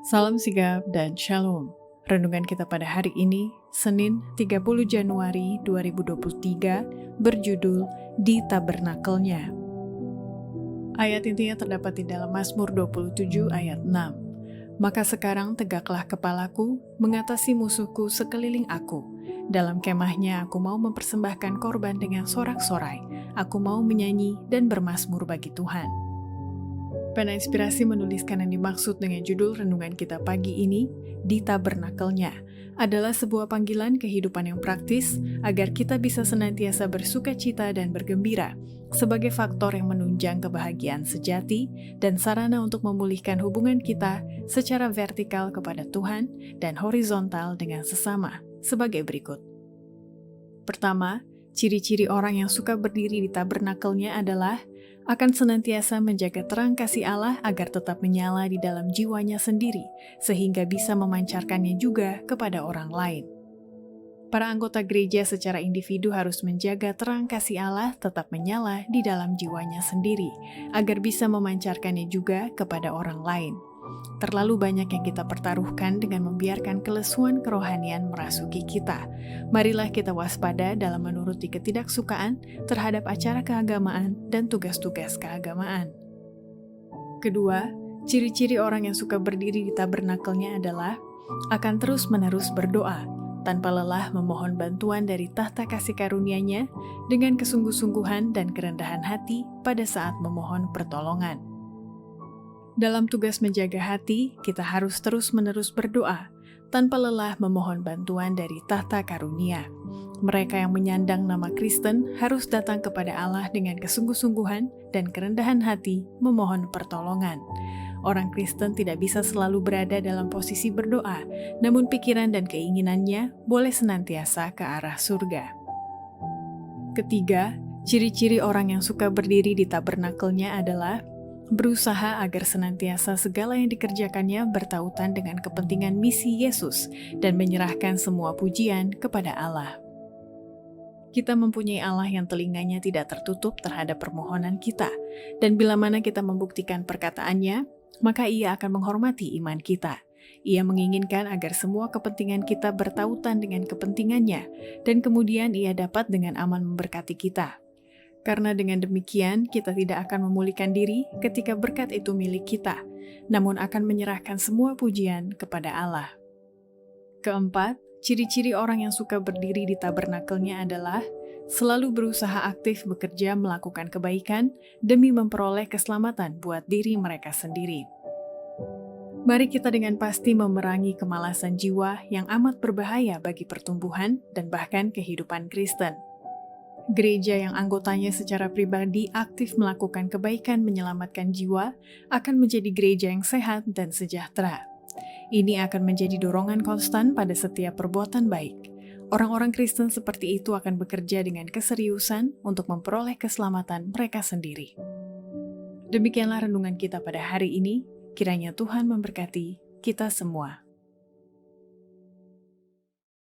Salam sigap dan shalom. Renungan kita pada hari ini, Senin 30 Januari 2023, berjudul Di Tabernakelnya. Ayat intinya terdapat di dalam Mazmur 27 ayat 6. Maka sekarang tegaklah kepalaku, mengatasi musuhku sekeliling aku. Dalam kemahnya aku mau mempersembahkan korban dengan sorak-sorai. Aku mau menyanyi dan bermazmur bagi Tuhan. Pena Inspirasi menuliskan yang dimaksud dengan judul renungan kita pagi ini, Di Tabernakelnya, adalah sebuah panggilan kehidupan yang praktis agar kita bisa senantiasa bersuka cita dan bergembira sebagai faktor yang menunjang kebahagiaan sejati dan sarana untuk memulihkan hubungan kita secara vertikal kepada Tuhan dan horizontal dengan sesama sebagai berikut. Pertama, ciri-ciri orang yang suka berdiri di tabernakelnya adalah akan senantiasa menjaga terang kasih Allah agar tetap menyala di dalam jiwanya sendiri, sehingga bisa memancarkannya juga kepada orang lain. Para anggota gereja secara individu harus menjaga terang kasih Allah tetap menyala di dalam jiwanya sendiri, agar bisa memancarkannya juga kepada orang lain. Terlalu banyak yang kita pertaruhkan dengan membiarkan kelesuan kerohanian merasuki kita. Marilah kita waspada dalam menuruti ketidaksukaan terhadap acara keagamaan dan tugas-tugas keagamaan. Kedua, ciri-ciri orang yang suka berdiri di tabernakelnya adalah akan terus-menerus berdoa, tanpa lelah memohon bantuan dari tahta kasih karunia-Nya dengan kesungguh-sungguhan dan kerendahan hati pada saat memohon pertolongan. Dalam tugas menjaga hati, kita harus terus-menerus berdoa, tanpa lelah memohon bantuan dari tahta karunia. Mereka yang menyandang nama Kristen harus datang kepada Allah dengan kesungguh-sungguhan dan kerendahan hati memohon pertolongan. Orang Kristen tidak bisa selalu berada dalam posisi berdoa, namun pikiran dan keinginannya boleh senantiasa ke arah surga. Ketiga, ciri-ciri orang yang suka berdiri di tabernakelnya adalah berusaha agar senantiasa segala yang dikerjakannya bertautan dengan kepentingan misi Yesus dan menyerahkan semua pujian kepada Allah. Kita mempunyai Allah yang telinganya tidak tertutup terhadap permohonan kita, dan bila mana kita membuktikan perkataannya, maka Ia akan menghormati iman kita. Ia menginginkan agar semua kepentingan kita bertautan dengan kepentingannya, dan kemudian Ia dapat dengan aman memberkati kita. Karena dengan demikian, kita tidak akan memulihkan diri ketika berkat itu milik kita, namun akan menyerahkan semua pujian kepada Allah. Keempat, ciri-ciri orang yang suka berdiri di tabernakelnya adalah selalu berusaha aktif bekerja melakukan kebaikan demi memperoleh keselamatan buat diri mereka sendiri. Mari kita dengan pasti memerangi kemalasan jiwa yang amat berbahaya bagi pertumbuhan dan bahkan kehidupan Kristen. Gereja yang anggotanya secara pribadi aktif melakukan kebaikan menyelamatkan jiwa akan menjadi gereja yang sehat dan sejahtera. Ini akan menjadi dorongan konstan pada setiap perbuatan baik. Orang-orang Kristen seperti itu akan bekerja dengan keseriusan untuk memperoleh keselamatan mereka sendiri. Demikianlah renungan kita pada hari ini. Kiranya Tuhan memberkati kita semua.